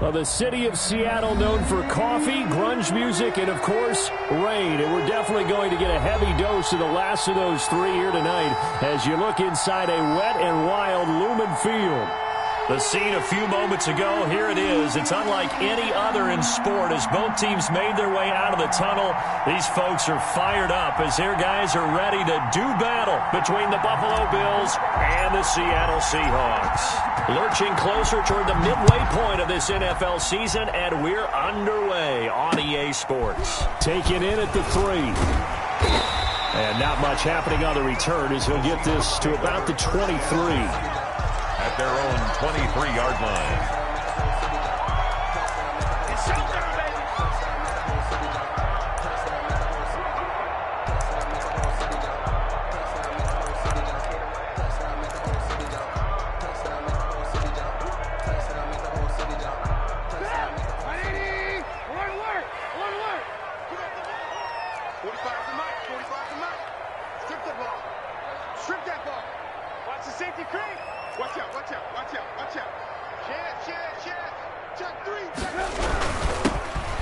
Well, the city of Seattle known for coffee, grunge music, and, of course, rain. And we're definitely going to get a heavy dose of the last of those three here tonight as you look inside a wet and wild Lumen Field. The scene a few moments ago, here it is. It's unlike any other in sport as both teams made their way out of the tunnel. These folks are fired up as their guys are ready to do battle between the Buffalo Bills and the Seattle Seahawks. Lurching closer toward the midway point of this NFL season, and we're underway on EA Sports. Taken in at the 3. And not much happening on the return as he'll get this to about the 23. At their own 23-yard line.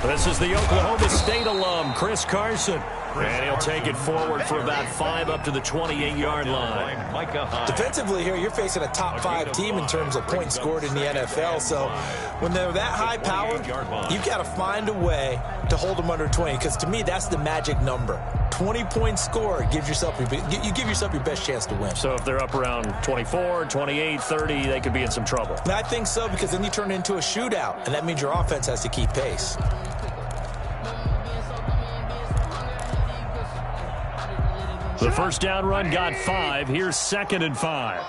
This is the Oklahoma State alum, Chris Carson. And he'll take it forward for about 5 up to the 28-yard line. Defensively here, you're facing a top-5 team in terms of points scored in the NFL. So when they're that high-powered, you've got to find a way to hold them under 20. Because to me, that's the magic number. 20 points scored gives yourself you give yourself your best chance to win. So if they're up around 24, 28, 30, they could be in some trouble. And I think so, because then you turn it into a shootout, and that means your offense has to keep pace. The first down run got 5. Here's 2nd and 5.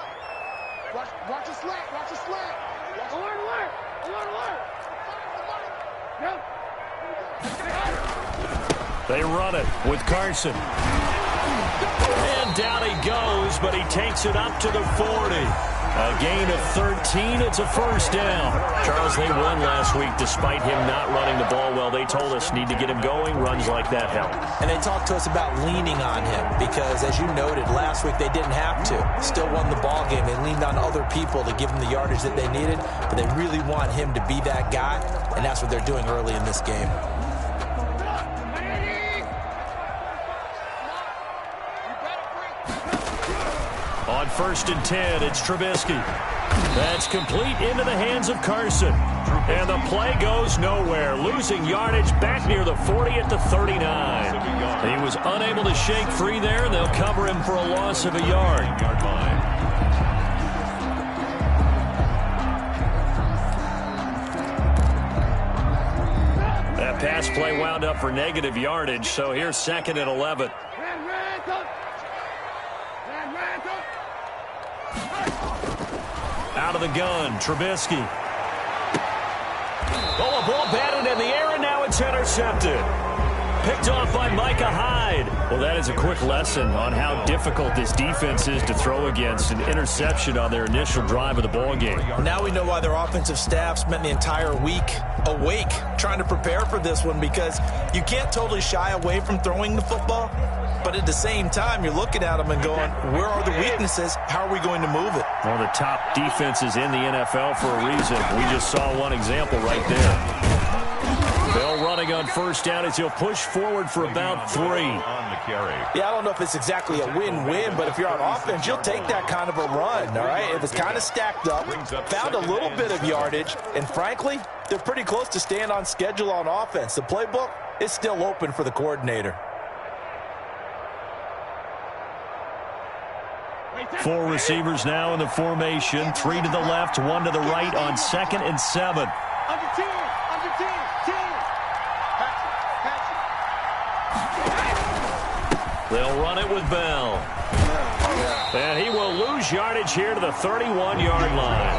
Watch the slack. Watch the slack. Alert. They run it with Carson. And down he goes, but he takes it up to the 40. A gain of 13. It's a first down. Charles, they won last week despite him not running the ball well. They told us need to get him going. Runs like that help. And they talked to us about leaning on him because, as you noted, last week they didn't have to. Still won the ball game. They leaned on other people to give them the yardage that they needed, but they really want him to be that guy, and that's what they're doing early in this game. On 1st and 10, it's Trubisky. That's complete into the hands of Carson. And the play goes nowhere. Losing yardage back near the 40 at the 39. He was unable to shake free there, and they'll cover him for a loss of a yard. That pass play wound up for negative yardage, so here's 2nd and 11. Out of the gun, Trubisky. Oh, a ball batted in the air, and now it's intercepted. Picked off by Micah Hyde. Well, that is a quick lesson on how difficult this defense is to throw against. An interception on their initial drive of the ball game. Now we know why their offensive staff spent the entire week awake trying to prepare for this one, because you can't totally shy away from throwing the football. But at the same time, you're looking at them and going, where are the weaknesses? How are we going to move it? One of the top defenses in the NFL for a reason. We just saw one example right there. Bell running on first down as he'll push forward for about 3. Yeah, I don't know if it's exactly a win-win, but if you're on offense, you'll take that kind of a run, all right? If it's kind of stacked up, found a little bit of yardage, and frankly, they're pretty close to staying on schedule on offense. The playbook is still open for the coordinator. 4 receivers now in the formation. 3 to the left, 1 to the right on 2nd and 7. Under 10. They'll run it with Bell. And he will lose yardage here to the 31-yard line.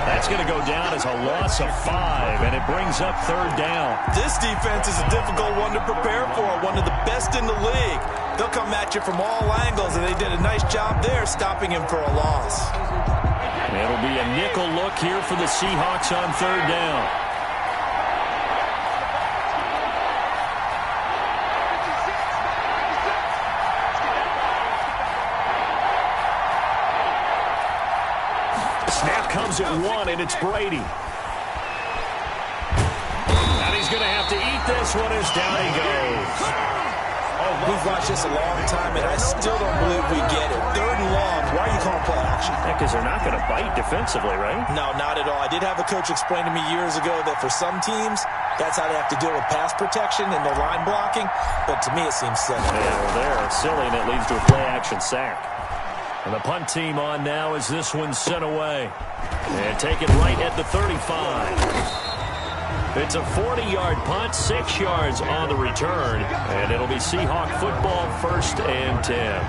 That's going to go down as a loss of 5, and it brings up 3rd down. This defense is a difficult one to prepare for, one of the best in the league. They'll come at you from all angles, and they did a nice job there stopping him for a loss. It'll be a nickel look here for the Seahawks on 3rd down. Snap comes at 1, and it's Brady. he's going to have to eat this one as down he goes. We've watched this a long time, and I still don't believe we get it. 3rd and long. Why are you calling play action? Because they're not going to bite defensively, right? No, not at all. I did have a coach explain to me years ago that for some teams, that's how they have to deal with pass protection and their line blocking. But to me, it seems silly. Yeah, well, they're silly, and it leads to a play-action sack. And the punt team on now as this one's sent away. And taken right at the 35. It's a 40-yard punt, 6 yards on the return, and it'll be Seahawk football, 1st and 10.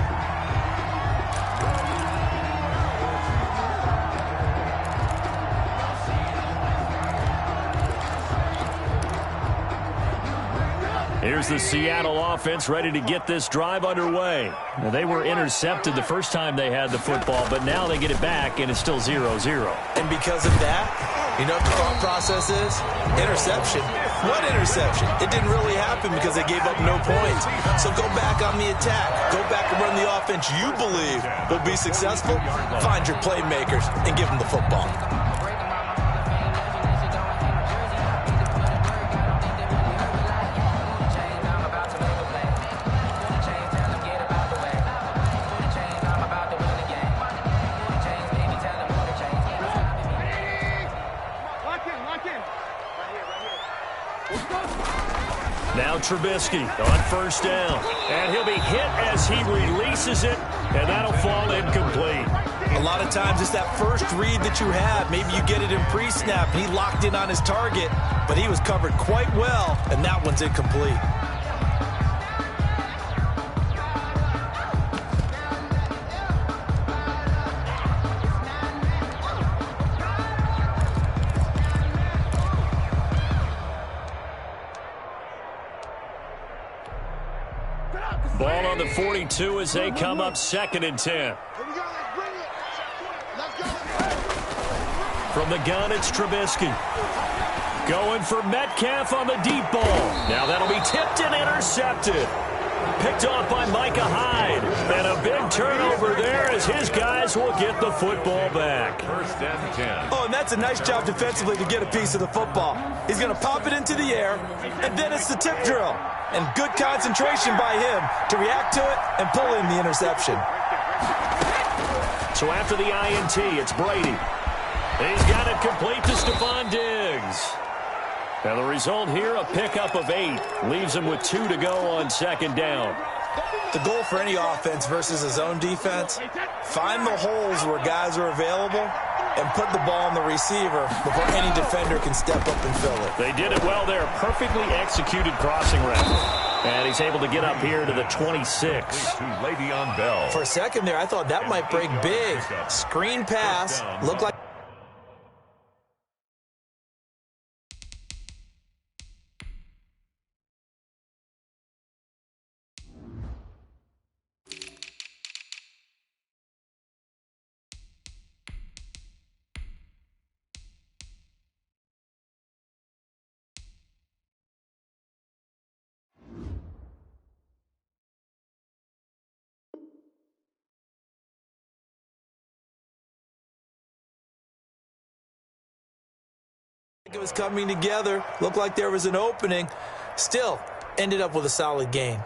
Here's the Seattle offense ready to get this drive underway. Now, they were intercepted the first time they had the football, but now they get it back, and it's still 0-0. And because of that, you know what the thought process is? Interception. What interception? It didn't really happen because they gave up no points. So go back on the attack. Go back and run the offense you believe will be successful. Find your playmakers and give them the football. Now Trubisky on 1st down. And he'll be hit as he releases it, and that'll fall incomplete. A lot of times it's that first read that you have. Maybe you get it in pre-snap, and he locked in on his target, but he was covered quite well, and that one's incomplete. Ball on the 42 as they come up 2nd and 10. From the gun, it's Trubisky. Going for Metcalf on the deep ball. Now that'll be tipped and intercepted. Picked off by Micah Hyde. And a big turnover there as his guys will get the football back. 1st and 10. Oh, and that's a nice job defensively to get a piece of the football. He's going to pop it into the air, and then it's the tip drill. And good concentration by him to react to it and pull in the interception. So after the INT, it's Brady. He's got it complete to Stephon Diggs. Now the result here, a pickup of 8. Leaves him with 2 to go on 2nd down. The goal for any offense versus his own defense, find the holes where guys are available and put the ball on the receiver before any defender can step up and fill it. They did it well there. Perfectly executed crossing route. And he's able to get up here to the 26. Le'Veon Bell. For a second there, I thought that might break big. Screen pass. Looked like it was coming together. Looked like there was an opening. Still, ended up with a solid game.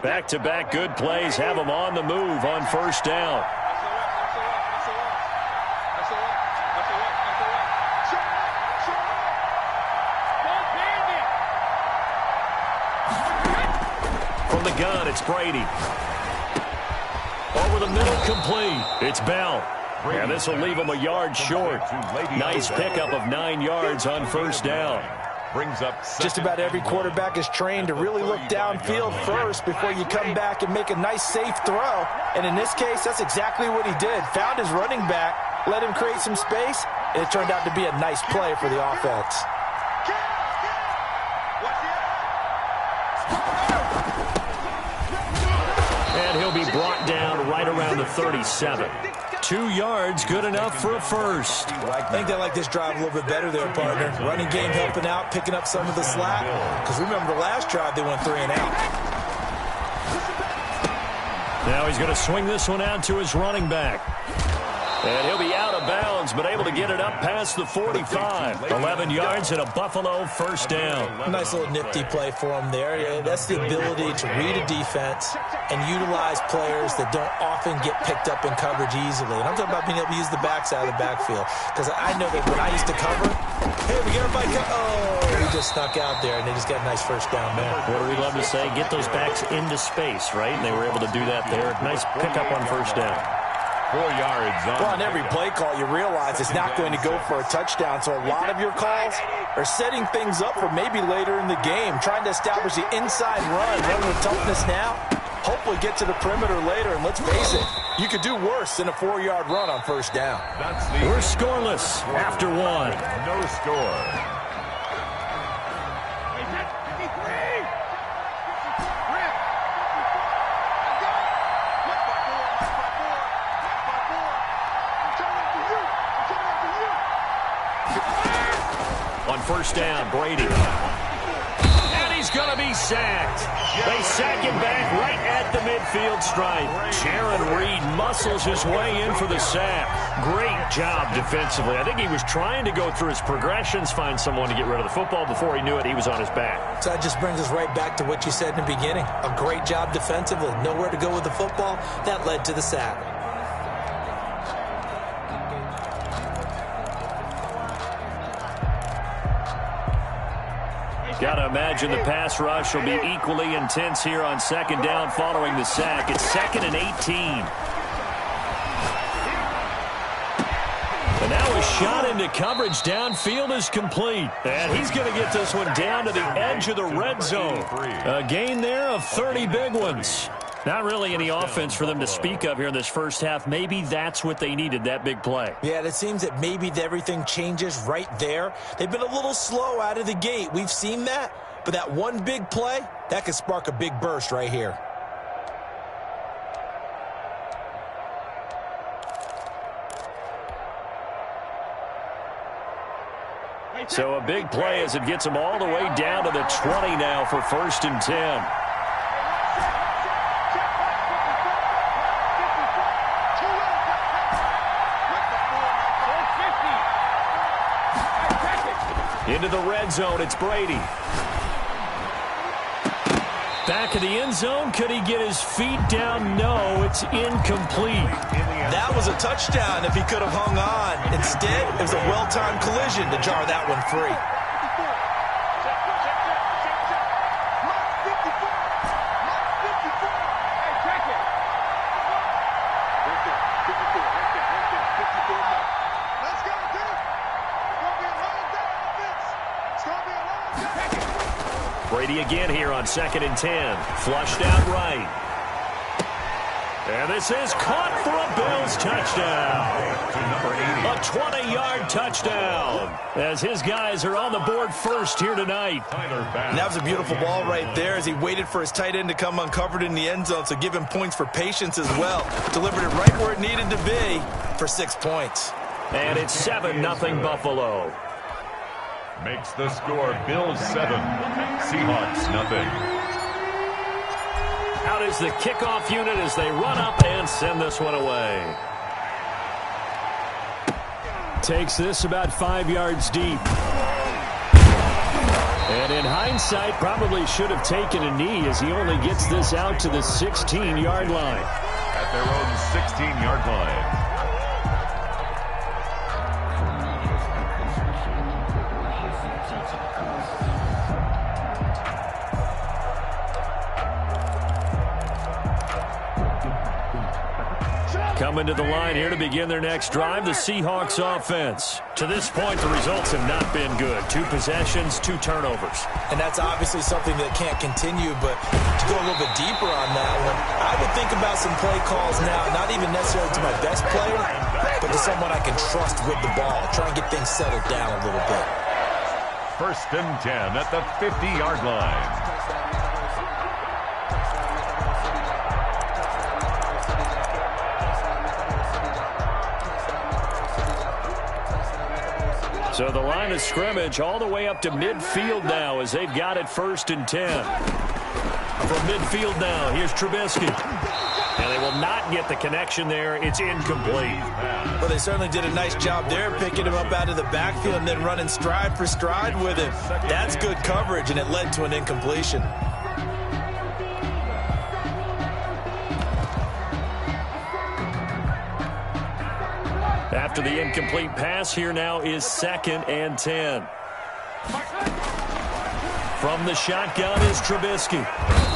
Back-to-back good plays have him on the move on 1st down. From the gun, it's Brady. Over the middle, complete. It's Bell. And this will leave him a yard short. Nice pickup of 9 yards on 1st down. Brings up just about every quarterback is trained to really look downfield first before you come back and make a nice, safe throw. And in this case, that's exactly what he did. Found his running back, let him create some space, and it turned out to be a nice play for the offense. And he'll be brought down right around the 37. 2 yards, good enough for a first. I think they like this drive a little bit better there, partner. Running game helping out, picking up some of the slack. Because remember the last drive, they went 3 and out. Now he's going to swing this one out to his running back. And he'll be out of bounds, but able to get it up past the 45. 11 yards and a Buffalo first down. Nice little nifty play for him there. Yeah, that's the ability to read a defense and utilize players that don't often get picked up in coverage easily. And I'm talking about being able to use the backside of the backfield. Because I know that when I used to cover, hey, we got everybody he just snuck out there, and they just got a nice first down there. What do we love to say? Get those backs into space, right? And they were able to do that there. Nice pickup on first down. 4 yards on. Well, on every play call, you realize it's not going to go for a touchdown. So a lot of your calls are setting things up for maybe later in the game, trying to establish the inside run with toughness now. Hopefully get to the perimeter later, and let's face it, you could do worse than a 4-yard run on first down. We're scoreless after one. No score. On first down, Brady. And he's going to be sacked. They sack him back right at the midfield stripe. Jaron Reed muscles his way in for the sack. Great job defensively. I think he was trying to go through his progressions, find someone to get rid of the football. Before he knew it, he was on his back. So that just brings us right back to what you said in the beginning. A great job defensively. Nowhere to go with the football. That led to the sack. Got to imagine the pass rush will be equally intense here on second down following the sack. It's 2nd and 18. And now a shot into coverage downfield is complete. And he's going to get this one down to the edge of the red zone. A gain there of 30 big ones. Not really any offense for them to speak of here in this first half. Maybe that's what they needed, that big play. Yeah, it seems that maybe everything changes right there. They've been a little slow out of the gate. We've seen that. But that one big play, that could spark a big burst right here. So a big play as it gets them all the way down to the 20 now for 1st and 10. Into the red zone, it's Brady. Back of the end zone, could he get his feet down? No, it's incomplete. That was a touchdown if he could have hung on. Instead, it was a well-timed collision to jar that one free. Brady again here on 2nd and 10. Flushed out right. And this is caught for a Bills touchdown. A 20-yard touchdown as his guys are on the board first here tonight. And that was a beautiful ball right there as he waited for his tight end to come uncovered in the end zone, so give him points for patience as well. Delivered it right where it needed to be for 6 points. And it's 7-0 Buffalo. Makes the score Bills 7, Seahawks nothing. Out is the kickoff unit as they run up and send this one away. Takes this about 5 yards deep. And in hindsight, probably should have taken a knee as he only gets this out to the 16-yard line. At their own 16-yard line. Coming to the line here to begin their next drive, the Seahawks offense. To this point, the results have not been good. 2 possessions, 2 turnovers. And that's obviously something that can't continue, but to go a little bit deeper on that one, I would think about some play calls now, not even necessarily to my best player, but to someone I can trust with the ball. Try and get things settled down a little bit. 1st and 10 at the 50-yard line. So the line of scrimmage all the way up to midfield now as they've got it 1st and 10. From midfield now, here's Trubisky. And they will not get the connection there. It's incomplete. Well, they certainly did a nice job there, picking him up out of the backfield and then running stride for stride with him. That's good coverage, and it led to an incompletion. After the incomplete pass, here now is 2nd and 10. From the shotgun is Trubisky.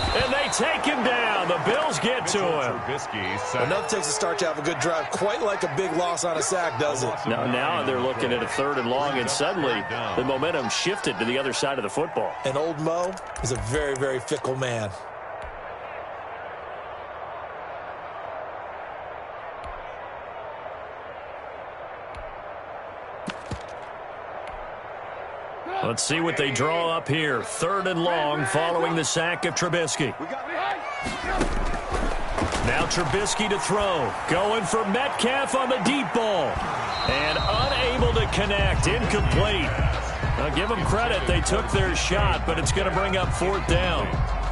And they take him down. The Bills get to him. Enough takes a start to have a good drive. Quite like a big loss on a sack, does it? Now they're looking at a 3rd and long, and suddenly the momentum shifted to the other side of the football. And old Mo is a very, very fickle man. Let's see what they draw up here. 3rd and long following the sack of Trubisky. Now Trubisky to throw. Going for Metcalf on the deep ball. And unable to connect. Incomplete. Now give them credit. They took their shot, but it's going to bring up 4th down.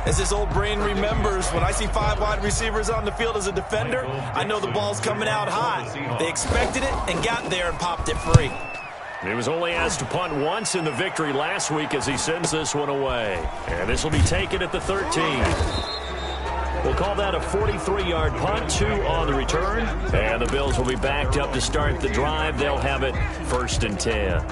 As his old brain remembers, when I see 5 wide receivers on the field as a defender, I know the ball's coming out high. They expected it and got there and popped it free. He was only asked to punt once in the victory last week as he sends this one away. And this will be taken at the 13. We'll call that a 43-yard punt, 2 on the return. And the Bills will be backed up to start the drive. They'll have it 1st and 10.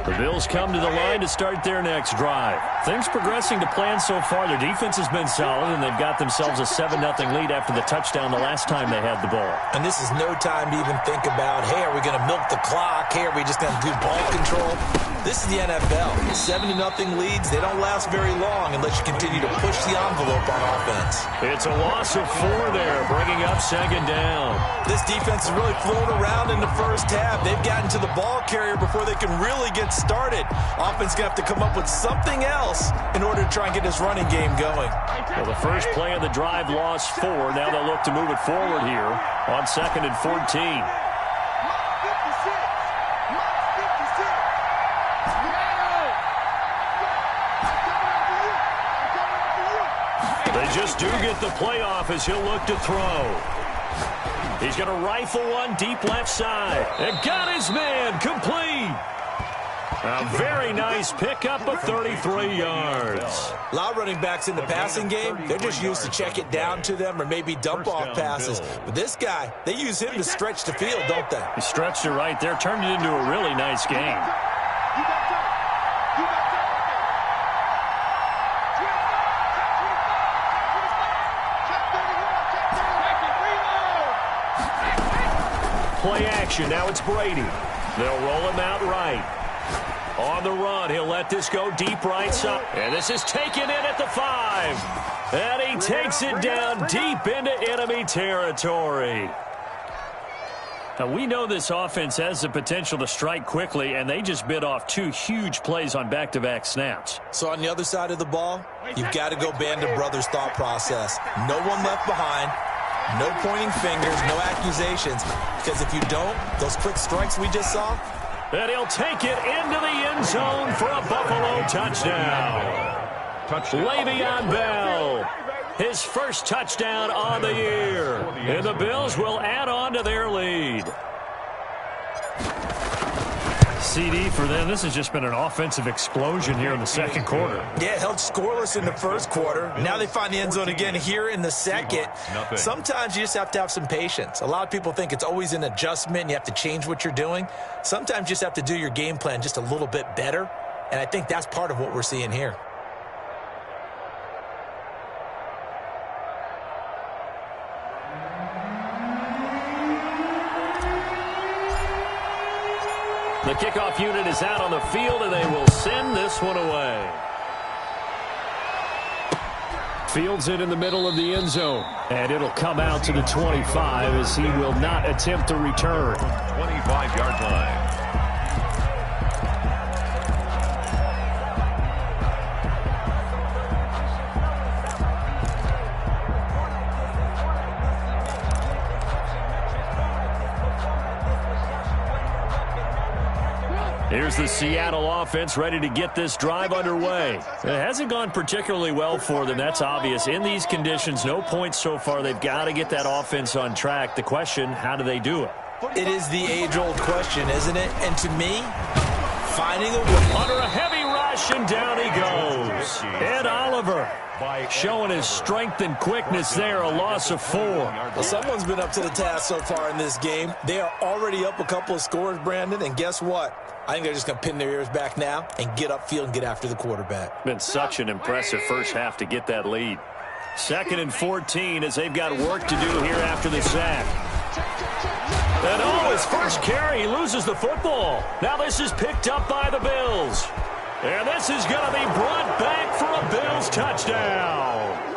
The Bills come to the line to start their next drive. Things progressing to plan so far. Their defense has been solid, and they've got themselves a 7-0 lead after the touchdown the last time they had the ball. And this is no time to even think about, hey, are we going to milk the clock? Hey, are we just going to do ball control? This is the NFL. 7-0 leads, they don't last very long unless you continue to push the envelope on offense. It's a loss of 4 there, bringing up 2nd down. This defense is really flown around in the first half. They've gotten to the ball carrier before they can really get started. Offense going to have to come up with something else in order to try and get this running game going. Well, the first play of the drive lost 4. Now they'll look to move it forward here on 2nd and 14. They just do get the playoff as he'll look to throw. He's going to rifle one deep left side. And got his man complete. A very nice pickup of 33 yards. A lot of running backs in the passing game, they're just used to check it down to them or maybe dump off passes. But this guy, they use him to stretch the field, don't they? He stretched it right there, turned it into a really nice game. Play action. Now it's Brady. They'll roll him out right. On the run, he'll let this go deep right side. And this is taken in at the 5. And he takes it down deep into enemy territory. Now, we know this offense has the potential to strike quickly, and they just bit off 2 huge plays on back-to-back snaps. So on the other side of the ball, you've got to go Band of Brothers thought process. No one left behind. No pointing fingers, no accusations, because if you don't, those quick strikes we just saw. And he'll take it into the end zone for a Buffalo touchdown. Le'Veon Bell, his first touchdown on the year. And the Bills will add on to their lead. CD for them. This has just been an offensive explosion here in the second quarter. Yeah, held scoreless in the first quarter. Now they find the end zone again here in the second. Sometimes you just have to have some patience. A lot of people think it's always an adjustment and you have to change what you're doing. Sometimes you just have to do your game plan just a little bit better, and I think that's part of what we're seeing here. The kickoff unit is out on the field, and they will send this one away. Fields it in the middle of the end zone, and it'll come out to the 25 as he will not attempt to return. 25-yard line. Here's the Seattle offense ready to get this drive underway. It hasn't gone particularly well for them. That's obvious. In these conditions, no points so far. They've got to get that offense on track. The question, how do they do it? It is the age-old question, isn't it? And to me, finding a way. Under a heavy rush, and down he goes. Ed Oliver showing his strength and quickness there, a loss of 4. Well, someone's been up to the task so far in this game. They are already up a couple of scores, Brandon, and guess what? I think they're just going to pin their ears back now and get upfield and get after the quarterback. Been such an impressive first half to get that lead. 2nd and 14 as they've got work to do here after the sack. And his first carry, he loses the football. Now this is picked up by the Bills. And this is going to be brought back for a Bills touchdown.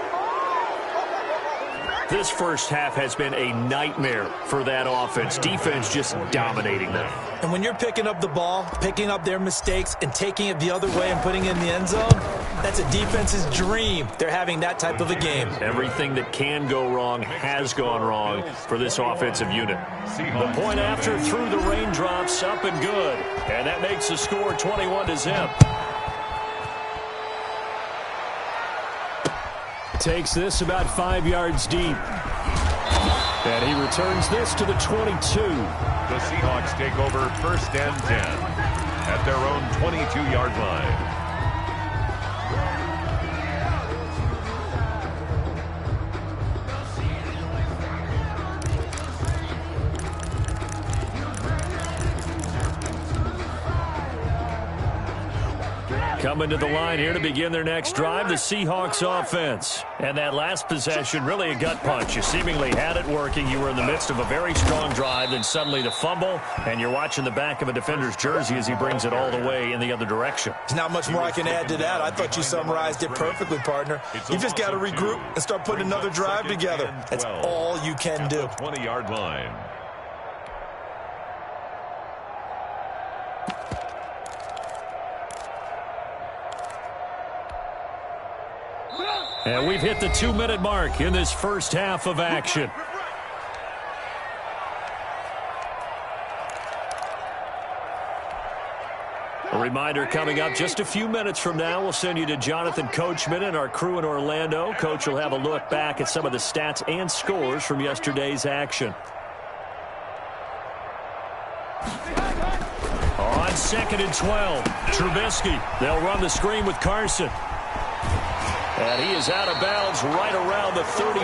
This first half has been a nightmare for that offense. Defense just dominating them. And when you're picking up the ball, picking up their mistakes, and taking it the other way and putting it in the end zone, that's a defense's dream. They're having that type of a game. Everything that can go wrong has gone wrong for this offensive unit. The point after through the raindrops, up and good. And that makes the score 21-0. Takes this about 5 yards deep. And he returns this to the 22. The Seahawks take over 1st and 10 at their own 22-yard line. Coming to the line here to begin their next drive, the Seahawks offense. And that last possession, really a gut punch. You seemingly had it working. You were in the midst of a very strong drive, then suddenly the fumble, and you're watching the back of a defender's jersey as he brings it all the way in the other direction. There's not much more I can add to that. I thought you summarized it perfectly, partner. You just got to regroup and start putting another drive together. That's all you can do. 20-yard line. And we've hit the 2-minute mark in this first half of action. A reminder coming up just a few minutes from now, we'll send you to Jonathan Coachman and our crew in Orlando. Coach will have a look back at some of the stats and scores from yesterday's action. On 2nd and 12, Trubisky. They'll run the screen with Carson. And he is out of bounds right around the 34.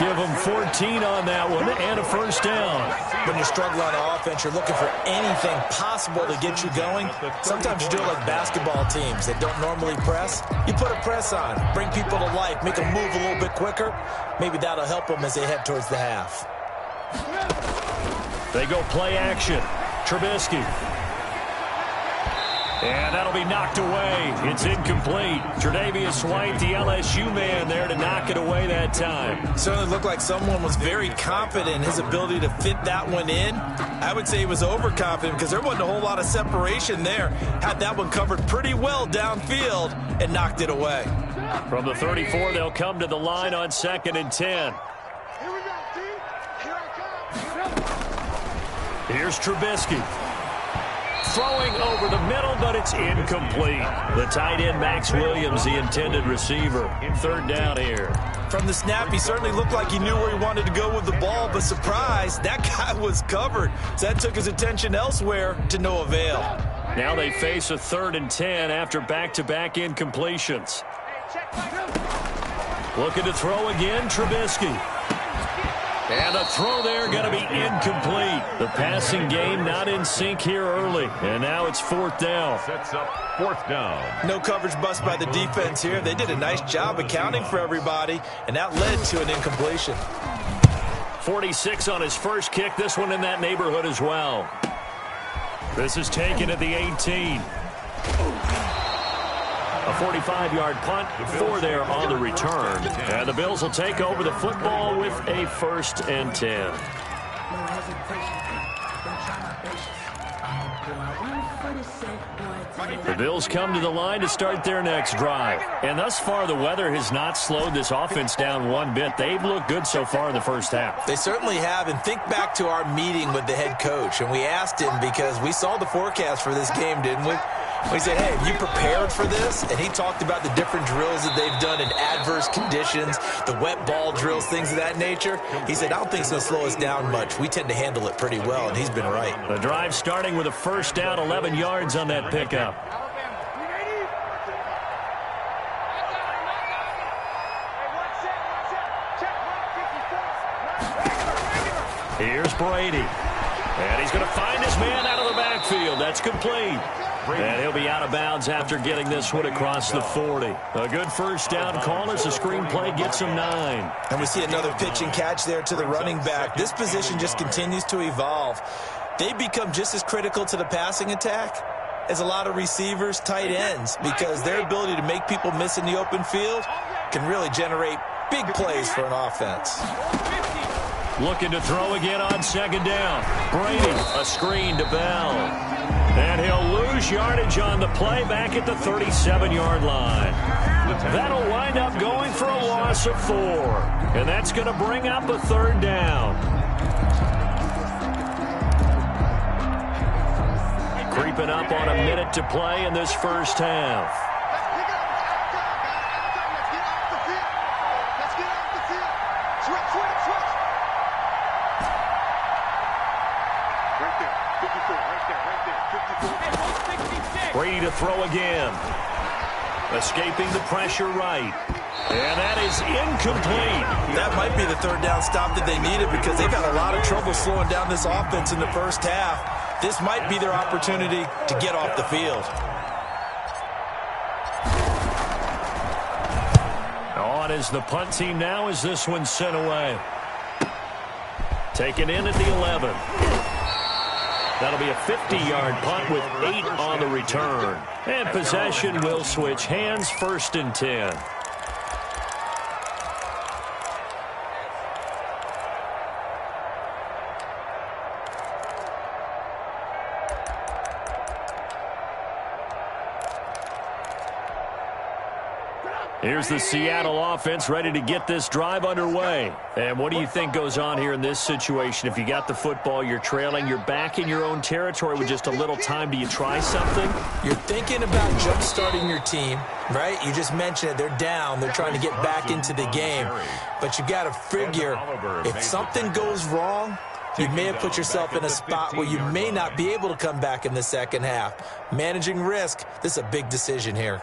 Give him 14 on that one and a first down. When you're struggling on offense, you're looking for anything possible to get you going. Sometimes you do it like basketball teams that don't normally press. You put a press on, bring people to life, make them move a little bit quicker. Maybe that'll help them as they head towards the half. They go play action. Trubisky. And that'll be knocked away. It's incomplete. Tre'Davious White, the LSU man, there to knock it away that time. Certainly looked like someone was very confident in his ability to fit that one in. I would say he was overconfident because there wasn't a whole lot of separation there. Had that one covered pretty well downfield and knocked it away. From the 34, they'll come to the line on 2nd and 10. Here we go, D. Here I come. Here's Trubisky. Throwing over the middle, but it's incomplete. The tight end, Max Williams, the intended receiver. 3rd down here. From the snap, he certainly looked like he knew where he wanted to go with the ball, but surprise, that guy was covered. So that took his attention elsewhere to no avail. Now they face a 3rd and 10 after back-to-back incompletions. Looking to throw again, Trubisky. And a throw there going to be incomplete. The passing game not in sync here early. And now it's 4th down. Sets up 4th down. No coverage bust by the defense here. They did a nice job accounting for everybody, and that led to an incompletion. 46 on his first kick. This one in that neighborhood as well. This is taken at the 18. A 45-yard punt, 4 there on the return. And the Bills will take over the football with a 1st and 10. The Bills come to the line to start their next drive. And thus far, the weather has not slowed this offense down one bit. They've looked good so far in the first half. They certainly have. And think back to our meeting with the head coach. And we asked him because we saw the forecast for this game, didn't we? We said, hey, have you prepared for this? And he talked about the different drills that they've done in adverse conditions, the wet ball drills, things of that nature. He said, I don't think it's going to slow us down much. We tend to handle it pretty well, and he's been right. The drive starting with a first down, 11 yards on that pickup. Here's Brady. And he's going to find his man out of the backfield. That's complete. And he'll be out of bounds after getting this one across the 40. A good first down call as the screenplay gets him 9. And we see another pitch and catch there to the running back. This position just continues to evolve. They become just as critical to the passing attack as a lot of receivers, tight ends, because their ability to make people miss in the open field can really generate big plays for an offense. Looking to throw again on second down. Brady, a screen to Bell. And he'll lose yardage on the play back at the 37-yard line. That'll wind up going for a loss of 4. And that's going to bring up a third down. Creeping up on a minute to play in this first half. Brady to throw again. Escaping the pressure right. And that is incomplete. That might be the third down stop that they needed because they've had a lot of trouble slowing down this offense in the first half. This might be their opportunity to get off the field. On is the punt team now as this one's sent away. Taken in at the 11. That'll be a 50-yard punt with 8 on the return. And possession will switch hands, 1st and 10. Here's the Seattle offense ready to get this drive underway. And what do you think goes on here in this situation? If you got the football, you're trailing, you're back in your own territory with just a little time. Do you try something? You're thinking about jump-starting your team, right? You just mentioned it. They're down. They're trying to get back into the game. But you got to figure if something goes wrong, you may have put yourself in a spot where you may not be able to come back in the second half. Managing risk, this is a big decision here.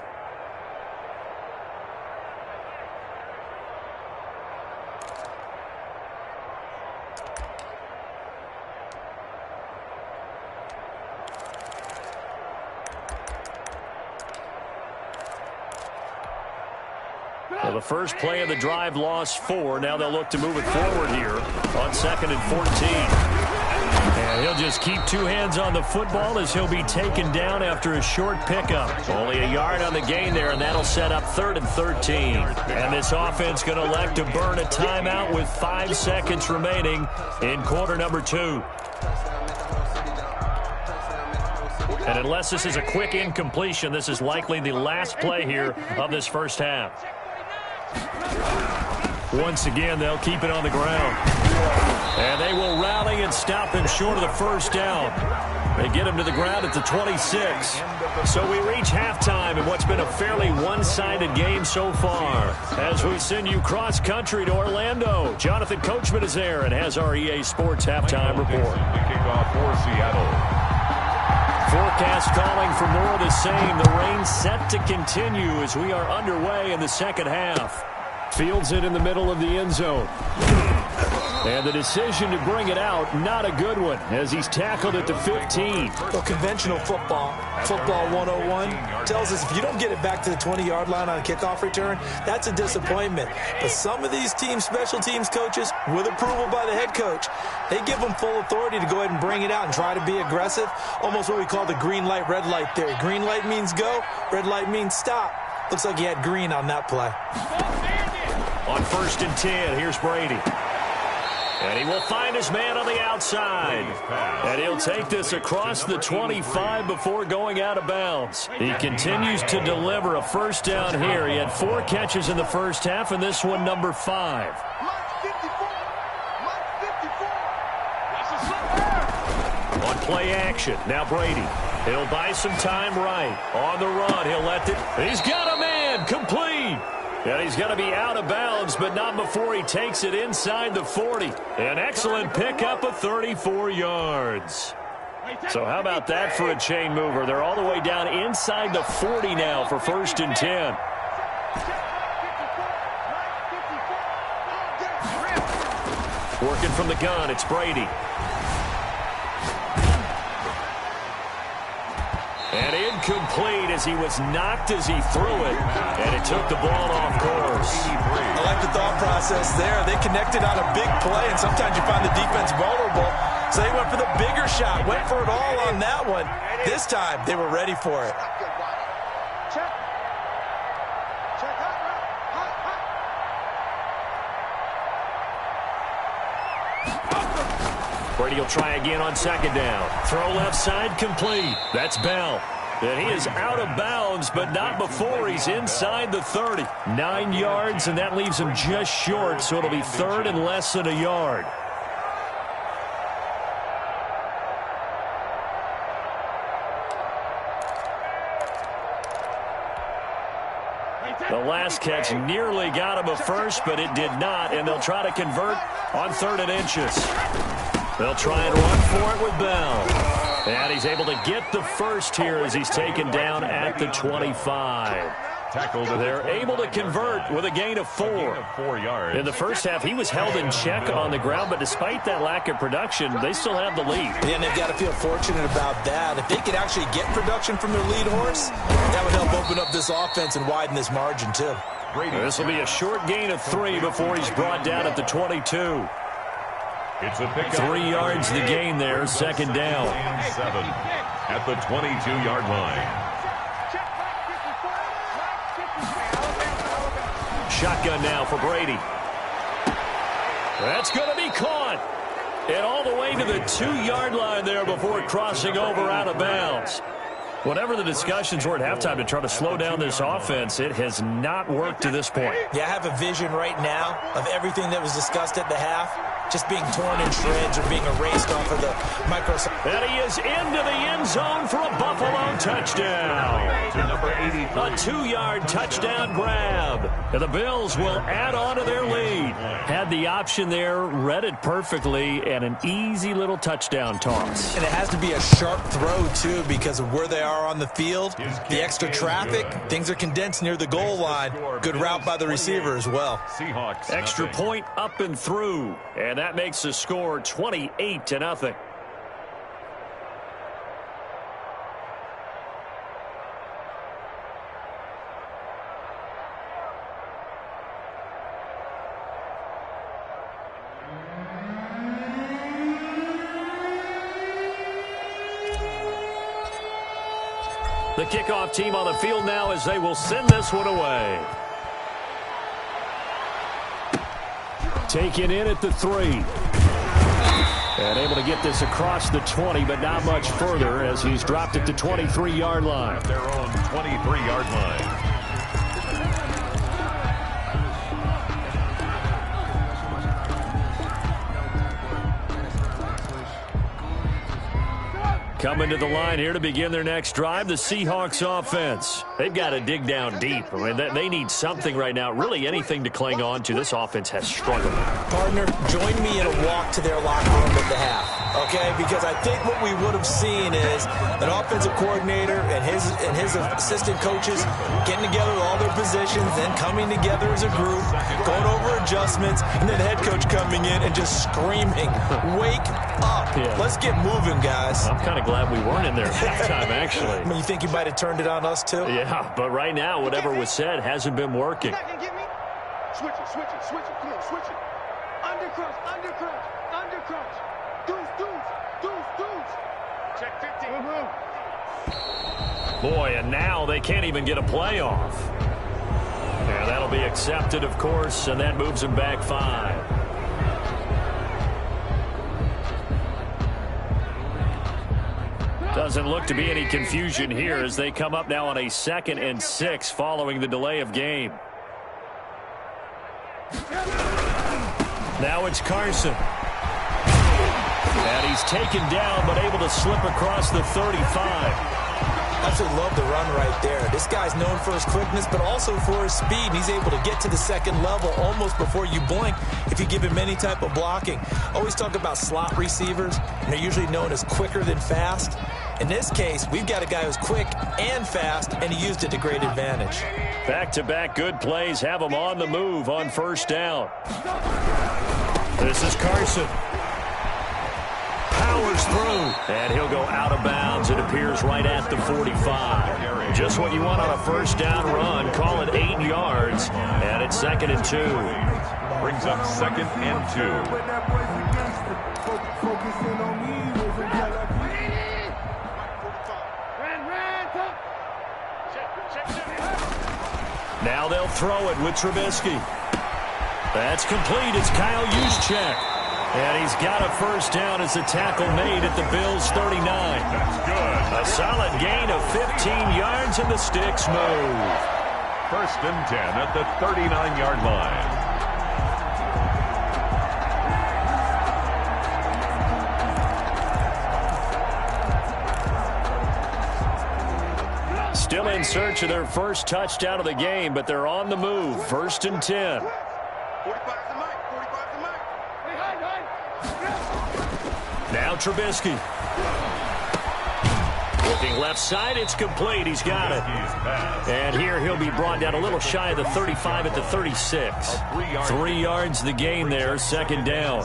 Well, the first play of the drive lost 4. Now they'll look to move it forward here on 2nd and 14. And he'll just keep 2 hands on the football as he'll be taken down after a short pickup. Only a yard on the gain there, and that'll set up 3rd and 13. And this offense going to elect to burn a timeout with 5 seconds remaining in quarter number 2. And unless this is a quick incompletion, this is likely the last play here of this first half. Once again, they'll keep it on the ground. And they will rally and stop him short of the first down. They get him to the ground at the 26. So we reach halftime in what's been a fairly one-sided game so far. As we send you cross-country to Orlando, Jonathan Coachman is there and has our EA Sports halftime report. The kickoff for Seattle. Forecast calling for more of the same. The rain set to continue as we are underway in the second half. Fields it in the middle of the end zone. And the decision to bring it out, not a good one, as he's tackled at the 15. Well, conventional football 101, tells us if you don't get it back to the 20-yard line on a kickoff return, that's a disappointment. But some of these teams, special teams coaches, with approval by the head coach, they give them full authority to go ahead and bring it out and try to be aggressive, almost what we call the green light, red light theory. Green light means go, red light means stop. Looks like he had green on that play. On 1st and 10, here's Brady. And he will find his man on the outside. And he'll take this across the 25 before going out of bounds. He continues to deliver a first down here. He had 4 catches in the first half, and this one number 5. On play action, now Brady. He'll buy some time right. On the run, he'll let it. He's got a man, complete. And he's going to be out of bounds, but not before he takes it inside the 40. An excellent pickup of 34 yards. So how about that for a chain mover? They're all the way down inside the 40 now for 1st and 10. Working from the gun, it's Brady. And incomplete as he was knocked as he threw it. And it took the ball off course. I like the thought process there. They connected on a big play, and sometimes you find the defense vulnerable. So they went for the bigger shot, went for it all on that one. This time, they were ready for it. Check. Check. Brady will try again on 2nd down. Throw left side, complete. That's Bell. And he is out of bounds, but not before he's inside the 30. 9 yards, and that leaves him just short, so it'll be 3rd and less than a yard. The last catch nearly got him a first, but it did not, and they'll try to convert on 3rd and inches. They'll try and run for it with Bell. And he's able to get the first here as he's taken down at the 25. They're able to convert with a gain of 4. In the first half, he was held in check on the ground, but despite that lack of production, they still have the lead. And they've got to feel fortunate about that. If they could actually get production from their lead horse, that would help open up this offense and widen this margin, too. This will be a short gain of 3 before he's brought down at the 22. It's a pickup. 3 yards the gain there, 2nd down. 7 at the 22-yard line. Shotgun now for Brady. That's going to be caught. And all the way to the 2-yard line there before crossing over out of bounds. Whatever the discussions were at halftime to try to slow down this offense, it has not worked to this point. Yeah, I have a vision right now of everything that was discussed at the half just being torn in shreds or being erased off of the Microsoft. And he is into the end zone for a Buffalo touchdown. To number 83. A 2-yard touchdown grab. And the Bills will add on to their lead. Had the option there, read it perfectly, and an easy little touchdown toss. And it has to be a sharp throw, too, because of where they are on the field. The extra traffic, things are condensed near the goal line. Good route by the receiver as well. Seahawks. Extra point up and through. And that makes the score 28-0. The kickoff team on the field now as they will send this one away. Taken in at the 3. And able to get this across the 20, but not much further as he's dropped at the 23-yard line. Their own 23-yard line. Coming to the line here to begin their next drive, the Seahawks offense. They've got to dig down deep. I mean, they need something right now, really anything to cling on to. This offense has struggled. Partner, join me in a walk to their locker room at the half, okay? Because I think what we would have seen is an offensive coordinator and his assistant coaches getting together with all their positions, then coming together as a group, going over adjustments, and then the head coach coming in and just screaming, "Wake up. Yeah. Let's get moving, guys." I'm kind of glad we weren't in there at halftime, actually. I mean, you think you might have turned it on us, too? Yeah, but right now, whatever was said hasn't been working. Switch it. Come on, switch it. Under crunch. Deuce. Check 15. Boy, and now they can't even get a play off. Yeah, that'll be accepted, of course, and that moves them back 5. Doesn't look to be any confusion here as they come up now on a 2nd and 6 following the delay of game. Now it's Carson. And he's taken down but able to slip across the 35. Absolutely love the run right there. This guy's known for his quickness, but also for his speed. He's able to get to the second level almost before you blink if you give him any type of blocking. Always talk about slot receivers, and they're usually known as quicker than fast. In this case, we've got a guy who's quick and fast, and he used it to great advantage. Back-to-back good plays have him on the move on 1st down. This is Carson. Powers through, and he'll go out of bounds. It appears right at the 45. Just what you want on a 1st down run. Call it 8 yards, and it's 2nd and 2. Brings up 2nd and 2. Now they'll throw it with Trubisky. That's complete. It's Kyle Juszczyk. And he's got a 1st down as a tackle made at the Bills' 39. That's good. A solid gain of 15 yards, and the sticks move. 1st and 10 at the 39-yard line. Still in search of their first touchdown of the game, but they're on the move. 1st and 10. Now Trubisky. Looking left side, it's complete. He's got it. And here he'll be brought down a little shy of the 35 at the 36. 3 yards the gain there, 2nd down.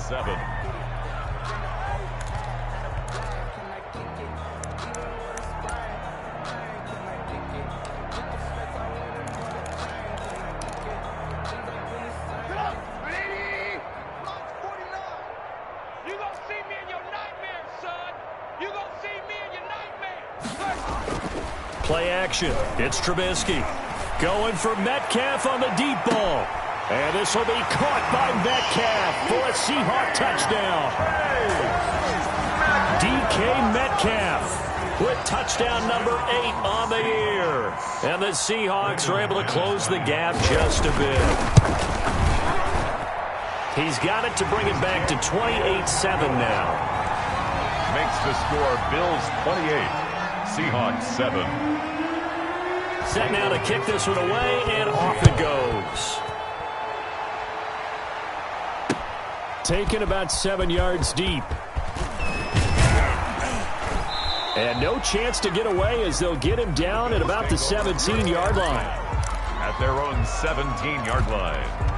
Play action. It's Trubisky. Going for Metcalf on the deep ball. And this will be caught by Metcalf for a Seahawk touchdown. DK Metcalf with touchdown number 8 on the year. And the Seahawks are able to close the gap just a bit. He's got it to bring it back to 28-7 now. Makes the score Bills 28. Seahawks 7. Set now to kick this one away, and off it goes. Taken about 7 yards deep. And no chance to get away as they'll get him down at about the 17-yard line. At their own 17-yard line.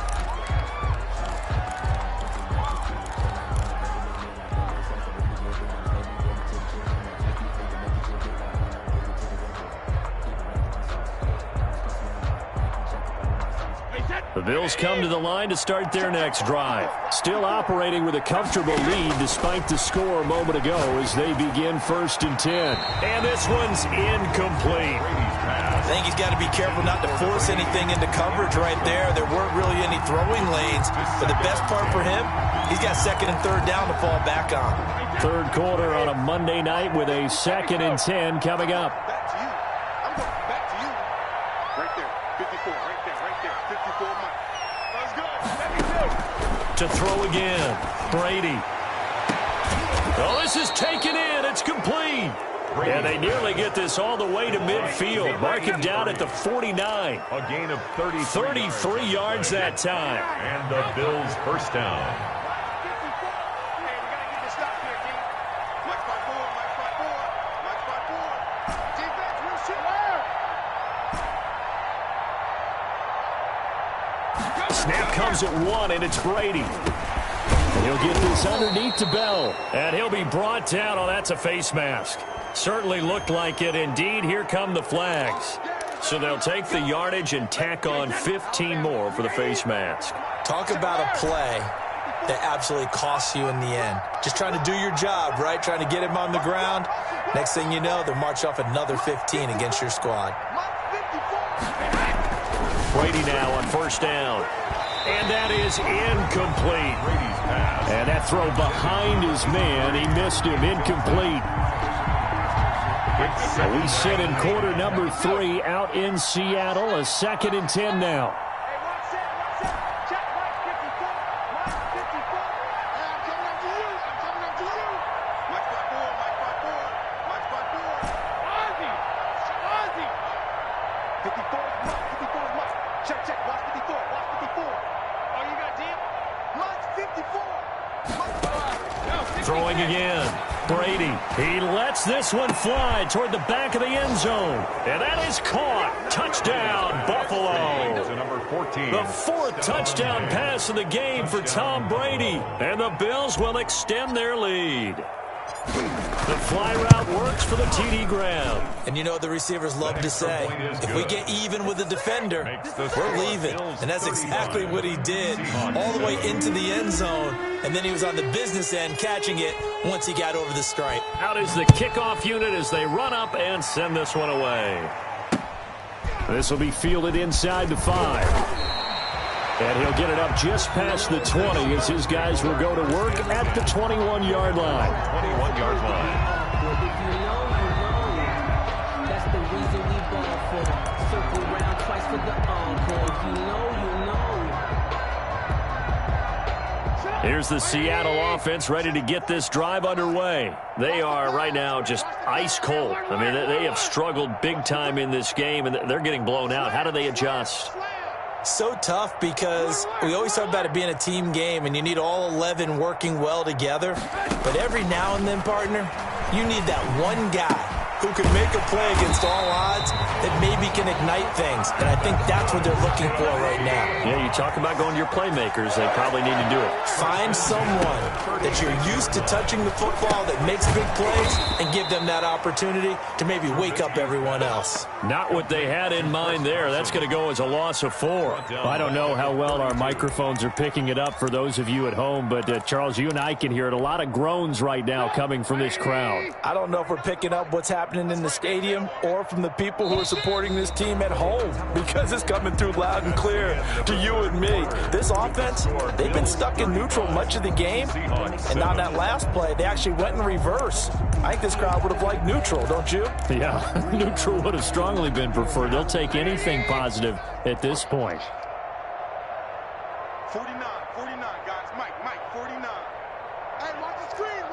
The Bills come to the line to start their next drive. Still operating with a comfortable lead despite the score a moment ago as they begin 1st and 10. And this one's incomplete. I think he's got to be careful not to force anything into coverage right there. There weren't really any throwing lanes. But the best part for him, he's got 2nd and 3rd down to fall back on. 3rd quarter on a Monday night with a 2nd and 10 coming up. To throw again. Brady. Oh, this is taken in. It's complete. And they nearly get this all the way to midfield. Mark him down at the 49. A gain of 33 yards that time. And the Bills' 1st down. Snap comes at 1, and it's Brady. He'll get this underneath to Bell, and he'll be brought down. Oh, that's a face mask. Certainly looked like it. Indeed, here come the flags. So they'll take the yardage and tack on 15 more for the face mask. Talk about a play that absolutely costs you in the end. Just trying to do your job, right? Trying to get him on the ground. Next thing you know, they'll march off another 15 against your squad. Brady now on 1st down. And that is incomplete. And that throw behind his man, he missed him. Incomplete. We sit in quarter number 3 out in Seattle. A 2nd and 10 now. Throwing again. Brady. He lets this one fly toward the back of the end zone. And that is caught. Touchdown, Buffalo. Number 14. The 4th touchdown pass of the game for Tom Brady. And the Bills will extend their lead. The fly route works for the TD grab. And you know the receivers love to say, if we get even with the defender, we're leaving. And that's exactly what he did all the way into the end zone. And then he was on the business end catching it once he got over the stripe. Out is the kickoff unit as they run up and send this one away. This will be fielded inside the 5. And he'll get it up just past the 20 as his guys will go to work at the 21-yard line. 21-yard line. That's the reason we ball for. Circle round twice for the encore. You know. Here's the Seattle offense ready to get this drive underway. They are right now just ice cold. I mean, they have struggled big time in this game, and they're getting blown out. How do they adjust? So tough because we always talk about it being a team game and you need all 11 working well together. But every now and then, partner, you need that one guy who can make a play against all odds that maybe can ignite things. And I think that's what they're looking for right now. Yeah, you talk about going to your playmakers. They probably need to do it. Find someone that you're used to touching the football that makes big plays and give them that opportunity to maybe wake up everyone else. Not what they had in mind there. That's going to go as a loss of 4. Well, I don't know how well our microphones are picking it up for those of you at home, but Charles, you and I can hear it. A lot of groans right now coming from this crowd. I don't know if we're picking up what's happening in the stadium or from the people who are supporting this team at home, because it's coming through loud and clear to you and me. This offense, they've been stuck in neutral much of the game, and on that last play, they actually went in reverse. I think this crowd would have liked neutral, don't you? Yeah, neutral would have strongly been preferred. They'll take anything positive at this point. 49, guys. Mike, 49. Hey, watch the screen.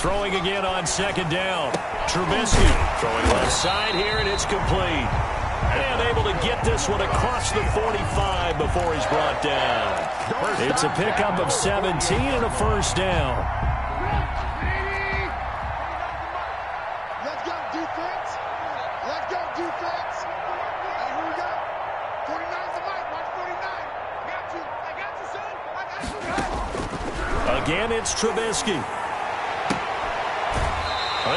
Throwing again on 2nd down. Trubisky throwing left side here, and it's complete. And able to get this one across the 45 before he's brought down. It's a pickup of 17 and a 1st down. Let's go, defense. Hey, here we go. 49's the mic. Watch 49. I got you, son. Again, it's Trubisky.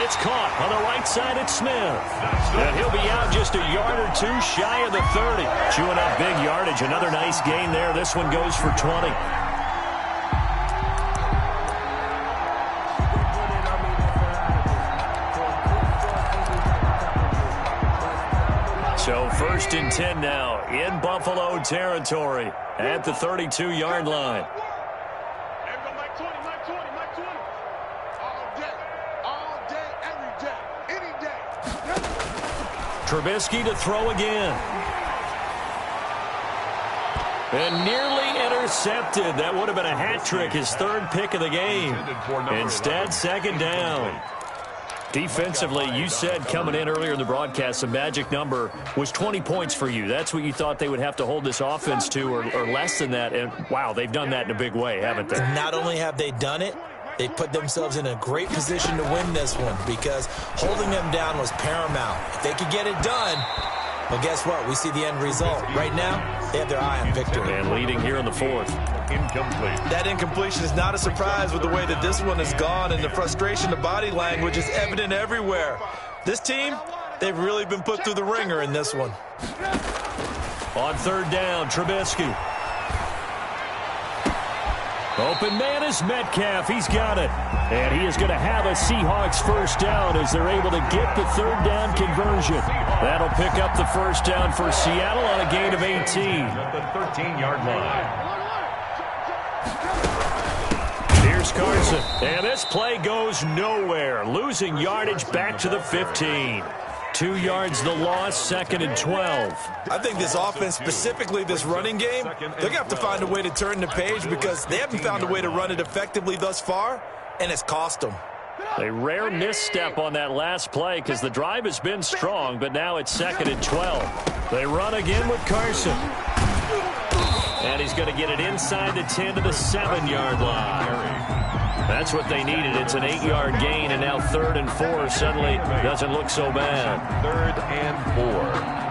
It's caught on the right side at Smith. And he'll be out just a yard or 2 shy of the 30. Chewing up big yardage. Another nice gain there. This one goes for 20. So 1st and 10 now in Buffalo territory at the 32-yard line. Trubisky to throw again. And nearly intercepted. That would have been a hat trick, his 3rd pick of the game. Instead, 2nd down. Defensively, you said coming in earlier in the broadcast, the magic number was 20 points for you. That's what you thought they would have to hold this offense to, or less than that. And, wow, they've done that in a big way, haven't they? Not only have they done it, they put themselves in a great position to win this one because holding them down was paramount. If they could get it done, well, guess what? We see the end result. Right now, they have their eye on victory. And leading here in the 4th. Incomplete. That incompletion is not a surprise with the way that this one has gone, and the frustration, the body language is evident everywhere. This team, they've really been put through the ringer in this one. On 3rd down, Trubisky. Open man is Metcalf. He's got it. And he is going to have a Seahawks 1st down as they're able to get the 3rd down conversion. That'll pick up the 1st down for Seattle on a gain of 18. At the 13-yard line. Here's Carson. And this play goes nowhere. Losing yardage back to the 15. 2 yards the loss, 2nd and 12. I think this offense, specifically this running game, they're going to have to find a way to turn the page because they haven't found a way to run it effectively thus far, and it's cost them. A rare misstep on that last play because the drive has been strong, but now it's 2nd and 12. They run again with Carson. And he's going to get it inside the 10 to the 7-yard line. That's what they needed. It's an 8-yard gain, and now 3rd and 4 suddenly doesn't look so bad. 3rd and 4.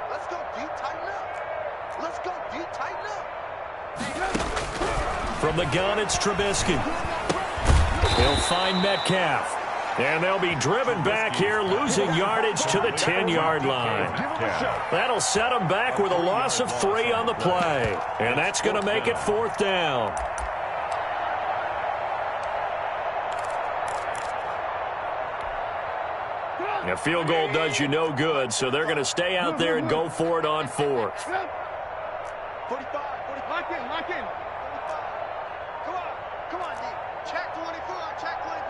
Let's go deep, tighten up. Let's go deep, tighten up. From the gun, it's Trubisky. He'll find Metcalf. And they'll be driven back here, losing yardage to the 10-yard line. That'll set them back with a loss of 3 on the play. And that's going to make it 4th down. A field goal does you no good, so they're going to stay out there and go for it on 4th. 45, lock in, lock in. 45. Come on, D. Check 24, check 24.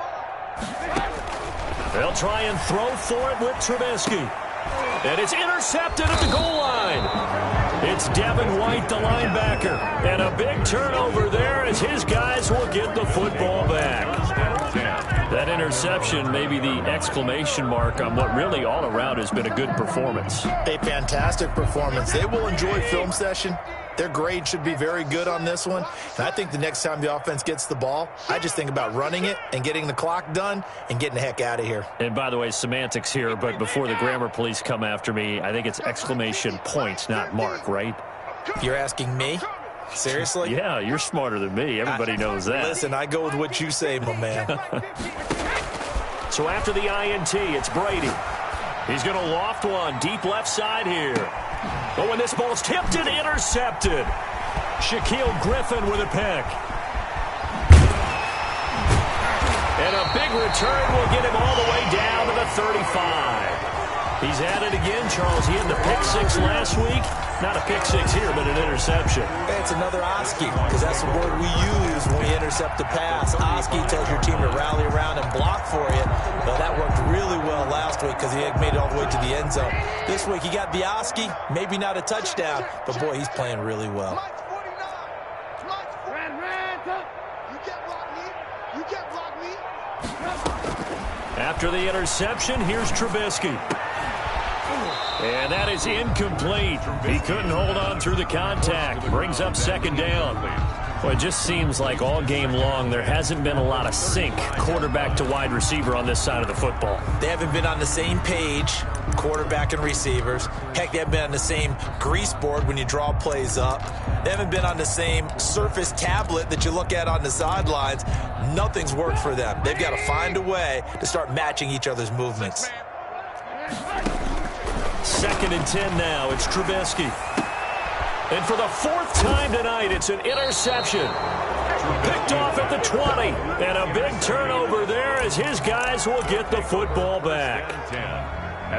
They'll try and throw for it with Trubisky. And it's intercepted at the goal line. It's Devin White, the linebacker. And a big turnover there as his guys will get the football back. That interception may be the exclamation mark on what really all around has been a good performance. A fantastic performance. They will enjoy film session. Their grade should be very good on this one. And I think the next time the offense gets the ball, I just think about running it and getting the clock done and getting the heck out of here. And by the way, semantics here, but before the grammar police come after me, I think it's exclamation point, not mark, right? You're asking me? Seriously? Yeah, you're smarter than me. Everybody knows that. Listen, I go with what you say, my man. So after the INT, it's Brady. He's going to loft one deep left side here. But when this ball's tipped and intercepted, Shaquille Griffin with a pick. And a big return will get him all the way down to the 35. He's at it again, Charles. He had the pick 6 last week. Not a pick 6 here, but an interception. Hey, it's another Oski, because that's the word we use when we intercept a pass. Oski tells your team to rally around and block for you. Well, that worked really well last week because he had made it all the way to the end zone. This week, he got the Oski, maybe not a touchdown, but boy, he's playing really well. After the interception, here's Trubisky. And that is incomplete. He couldn't hold on through the contact. Brings up 2nd down. Well, it just seems like all game long there hasn't been a lot of sync quarterback to wide receiver on this side of the football. They haven't been on the same page, quarterback and receivers. Heck, they haven't been on the same grease board when you draw plays up. They haven't been on the same Surface tablet that you look at on the sidelines. Nothing's worked for them. They've got to find a way to start matching each other's movements. 2nd and 10 now. It's Trubisky. And for the 4th time tonight, it's an interception. Picked off at the 20. And a big turnover there as his guys will get the football back.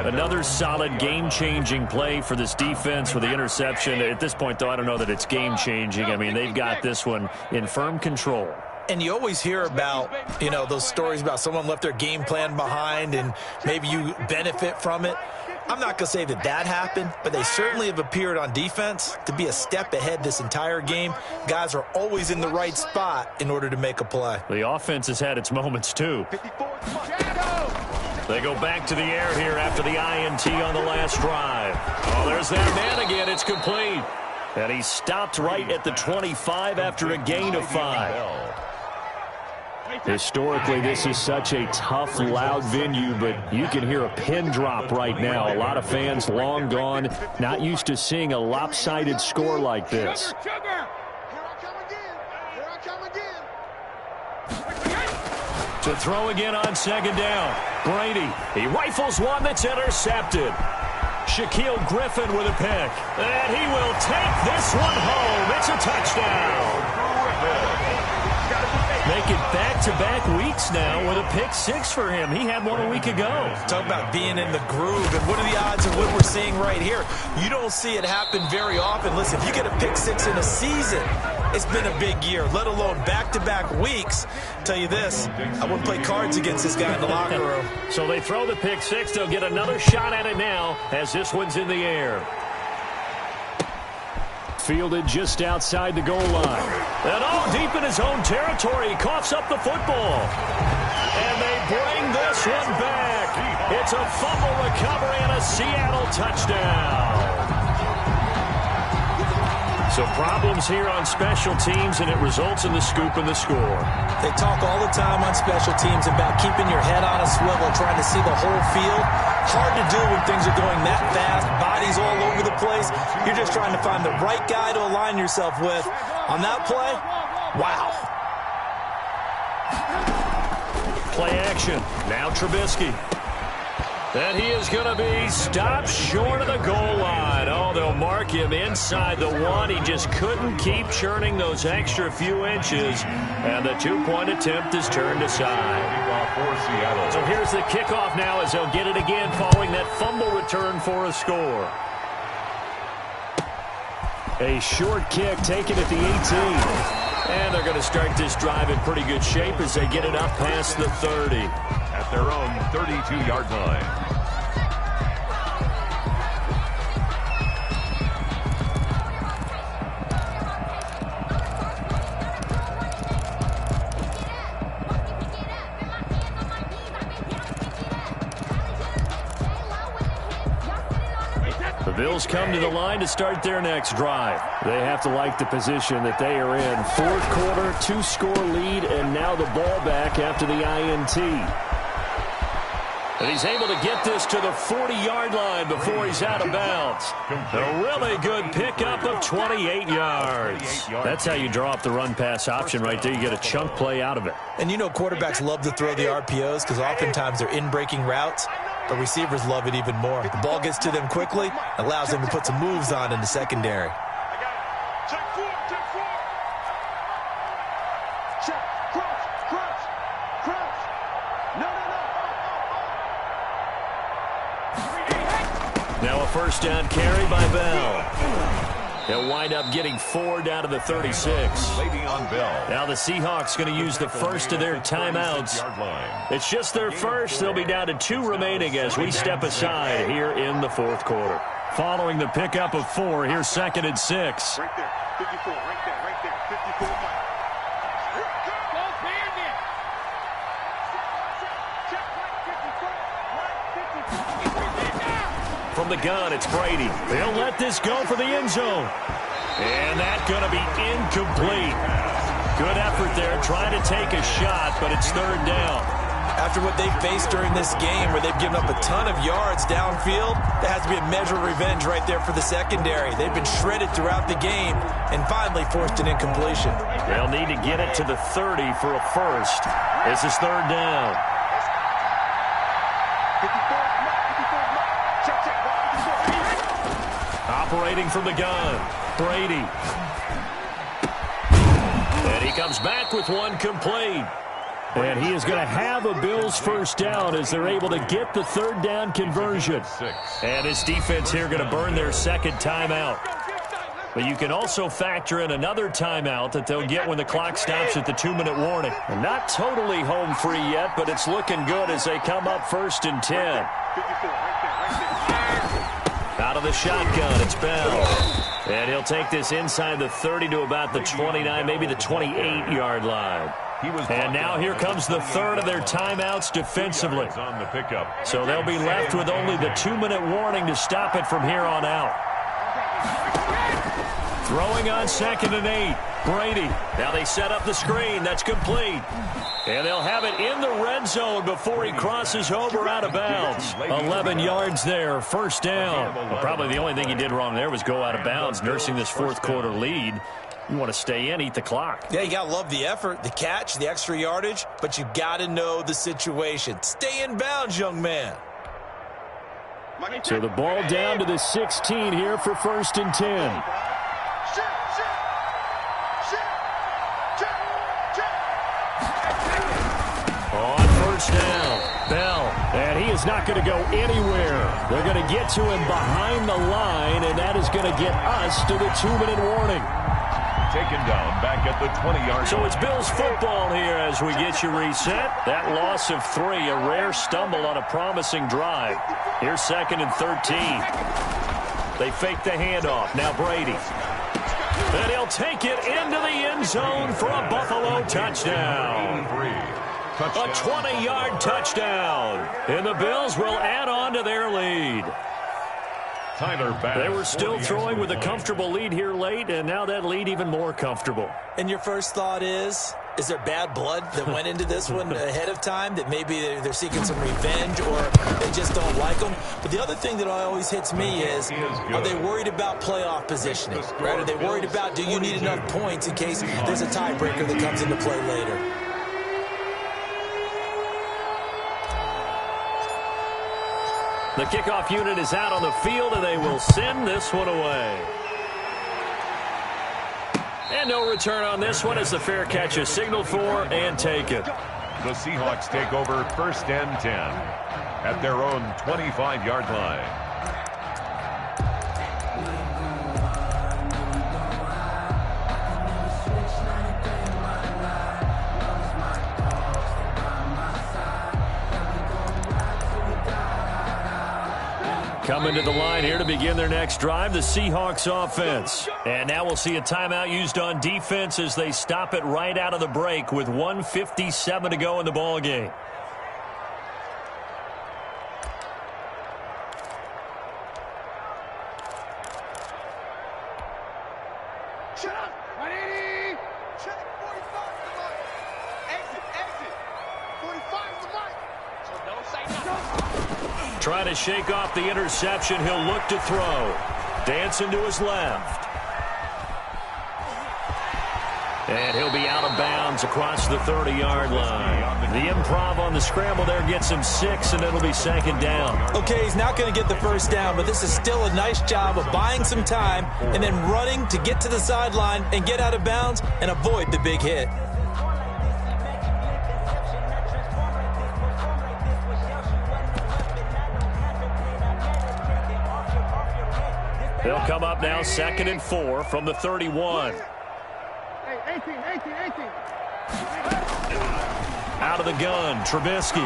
Another solid game-changing play for this defense for the interception. At this point, though, I don't know that it's game-changing. I mean, they've got this one in firm control. And you always hear about, you know, those stories about someone left their game plan behind and maybe you benefit from it. I'm not going to say that that happened, but they certainly have appeared on defense to be a step ahead this entire game. Guys are always in the right spot in order to make a play. The offense has had its moments, too. They go back to the air here after the INT on the last drive. Oh, there's that man again. It's complete. And he stopped right at the 25 after a gain of 5. Historically, this is such a tough, loud venue, but you can hear a pin drop right now. A lot of fans long gone, not used to seeing a lopsided score like this. Here I come again. To throw again on 2nd down. Brady, he rifles one that's intercepted. Shaquille Griffin with a pick. And he will take this one home. It's a touchdown. Make it back back-to-back weeks now with a pick six for him. He had one a week ago. Talk about being in the groove, and what are the odds of what we're seeing right here? You don't see it happen very often. Listen, if you get a pick six in a season, it's been a big year, let alone back-to-back weeks. Tell you this, I wouldn't play cards against this guy in the locker room. So they throw the pick six. They'll get another shot at it now as this one's in the air. Fielded just outside the goal line. And all deep in his own territory. He coughs up the football. And they bring this one back. It's a fumble recovery and a Seattle touchdown. So problems here on special teams, and it results in the scoop and the score. They talk all the time on special teams about keeping your head on a swivel, trying to see the whole field. Hard to do when things are going that fast, bodies all over the place. You're just trying to find the right guy to align yourself with. On that play, wow. Play action. Now Trubisky. And he is going to be stopped short of the goal line. Oh, they'll mark him inside the one. He just couldn't keep churning those extra few inches. And the two-point attempt is turned aside. So here's the kickoff now as they'll get it again following that fumble return for a score. A short kick taken at the 18. And they're going to start this drive in pretty good shape as they get it up past the 30. At their own 32-yard line. The Bills come to the line to start their next drive. They have to like the position that they are in. Fourth quarter, 2-score lead, and now the ball back after the INT. And he's able to get this to the 40-yard line before he's out of bounds. A really good pickup of 28 yards. That's how you draw up the run-pass option right there. You get a chunk play out of it. And you know quarterbacks love to throw the RPOs because oftentimes they're in-breaking routes, but receivers love it even more. The ball gets to them quickly, allows them to put some moves on in the secondary. Now a first down carry by Bell. He'll wind up getting 4 down to the 36. Now the Seahawks going to use the first of their timeouts. It's just their first. They'll be down to 2 remaining as we step aside here in the fourth quarter. Following the pickup of 4, here's 2nd and 6. Right there, 54, right there, 54. From the gun, it's Brady. They'll let this go for the end zone. And that's going to be incomplete. Good effort there, trying to take a shot, but it's 3rd down. After what they've faced during this game where they've given up a ton of yards downfield, there has to be a measure of revenge right there for the secondary. They've been shredded throughout the game and finally forced an incompletion. They'll need to get it to the 30 for a first. This is 3rd down. Operating from the gun, Brady. And he comes back with one complete. And he is going to have a Bills first down as they're able to get the 3rd down conversion. And his defense here going to burn their 2nd timeout. But you can also factor in another timeout that they'll get when the clock stops at the 2-minute warning. And not totally home free yet, but it's looking good as they come up 1st and 10. Out of the shotgun, it's Bell. And he'll take this inside the 30 to about the 29, maybe the 28-yard line. And now here comes the 3rd of their timeouts defensively. So they'll be left with only the 2-minute warning to stop it from here on out. Throwing on 2nd and 8. Brady. Now they set up the screen. That's complete. And they'll have it in the red zone before he crosses over out of bounds. 11 yards there, first down. Well, probably the only thing he did wrong there was go out of bounds, nursing this fourth quarter lead. You want to stay in, eat the clock. Yeah, you got to love the effort, the catch, the extra yardage, but you got to know the situation. Stay in bounds, young man. So the ball down to the 16 here for 1st and 10. touchdown. Bell. And he is not going to go anywhere. They're going to get to him behind the line, and that is going to get us to the 2-minute warning. Taken down back at the 20-yard line. So it's Bills football here as we get you reset. That loss of 3, a rare stumble on a promising drive. Here's 2nd and 13. They fake the handoff. Now Brady. And he'll take it into the end zone for a Buffalo touchdown. A 20-yard touchdown. And the Bills will add on to their lead. They were still throwing with a comfortable lead here late, and now that lead even more comfortable. And your first thought is there bad blood that went into this one ahead of time, that maybe they're seeking some revenge or they just don't like them? But the other thing that always hits me is, are they worried about playoff positioning? Right? Are they worried about, do you need enough points in case there's a tiebreaker that comes into play later? The kickoff unit is out on the field, and they will send this one away. And no return on this one as the fair catch is signaled for and taken. The Seahawks take over 1st and 10 at their own 25-yard line. Coming to the line here to begin their next drive, the Seahawks offense. And now we'll see a timeout used on defense as they stop it right out of the break with 1:57 to go in the ball game. Shut up! 180! Check 45 to the mark. Exit. 45 to the mark. So don't say nothing. Trying to shake off the interception. He'll look to throw. Dancing to his left. And he'll be out of bounds across the 30-yard line. The improv on the scramble there gets him 6, and it'll be 2nd down. Okay, he's not going to get the first down, but this is still a nice job of buying some time and then running to get to the sideline and get out of bounds and avoid the big hit. They'll come up now 2nd and 4 from the 31. Hey, 18. Out of the gun, Trubisky.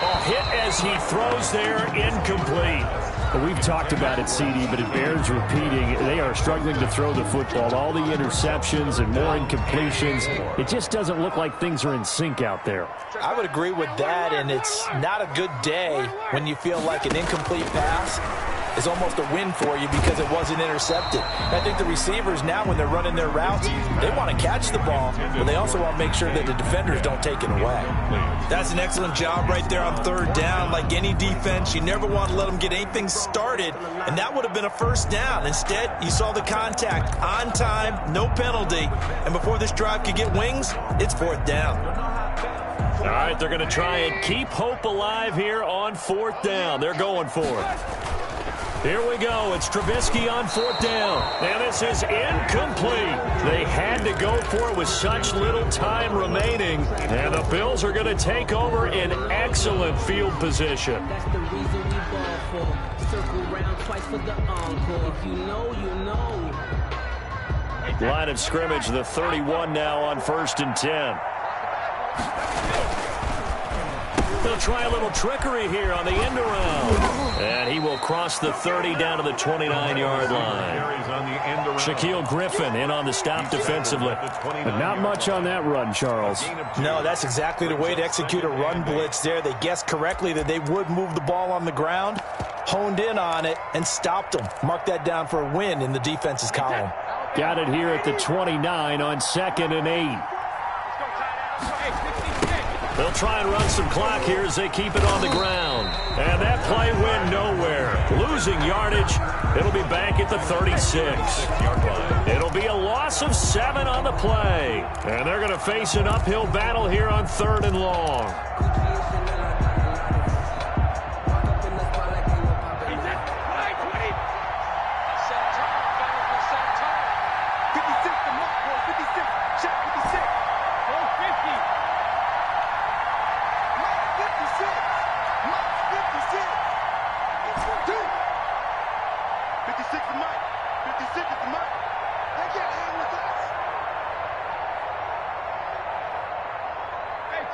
Oh, hit as he throws there, incomplete. We've talked about it, CD, but it bears repeating. They are struggling to throw the football. All the interceptions and more incompletions. It just doesn't look like things are in sync out there. I would agree with that, and it's not a good day when you feel like an incomplete pass is almost a win for you because it wasn't intercepted. I think the receivers now, when they're running their routes, they want to catch the ball, but they also want to make sure that the defenders don't take it away. That's an excellent job right there on 3rd down. Like any defense, you never want to let them get anything started, and that would have been a first down. Instead, you saw the contact on time, no penalty, and before this drive could get wings, it's 4th down. All right, they're going to try and keep hope alive here on 4th down. They're going for it. Here we go. It's Trubisky on 4th down. And this is incomplete. They had to go for it with such little time remaining. And the Bills are going to take over in excellent field position. That's the reason we ball for. Circle round twice for the encore. If you know, you know. Line of scrimmage, the 31 now on 1st and 10. They'll try a little trickery here on the end around. And he will cross the 30 down to the 29-yard line. Shaquille Griffin in on the stop defensively. But not much on that run, Charles. No, that's exactly the way to execute a run blitz there. They guessed correctly that they would move the ball on the ground, honed in on it, and stopped them. Mark that down for a win in the defense's column. Got it here at the 29 on 2nd and 8. They'll try and run some clock here as they keep it on the ground. And that play went nowhere. Losing yardage. It'll be back at the 36. It'll be a loss of 7 on the play. And they're going to face an uphill battle here on 3rd and long.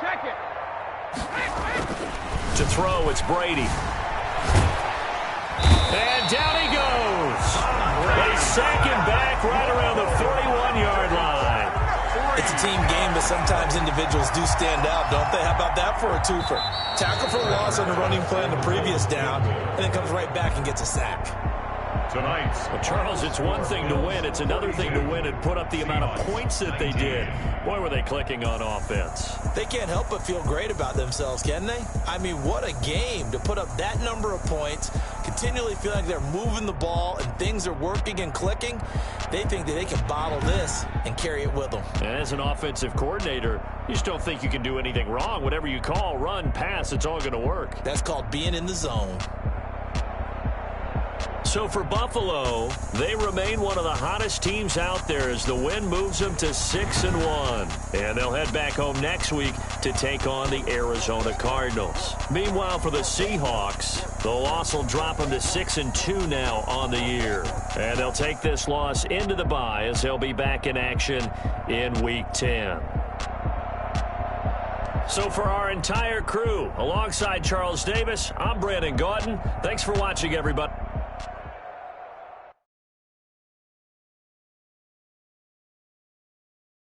To throw, it's Brady. And down he goes. They sack him back right around the 41-yard line. It's a team game, but sometimes individuals do stand out, don't they? How about that for a twofer? Tackle for loss on the running play on the previous down, and then comes right back and gets a sack. Well, Charles, it's one thing to win. It's another thing to win and put up the amount of points that they did. Boy, were they clicking on offense. They can't help but feel great about themselves, can they? I mean, what a game to put up that number of points, continually feel like they're moving the ball and things are working and clicking. They think that they can bottle this and carry it with them. And as an offensive coordinator, you just don't think you can do anything wrong. Whatever you call, run, pass, it's all going to work. That's called being in the zone. So for Buffalo, they remain one of the hottest teams out there as the win moves them to 6-1. And they'll head back home next week to take on the Arizona Cardinals. Meanwhile, for the Seahawks, the loss will drop them to 6-2 now on the year. And they'll take this loss into the bye as they'll be back in action in Week 10. So for our entire crew, alongside Charles Davis, I'm Brandon Gaudin. Thanks for watching, everybody.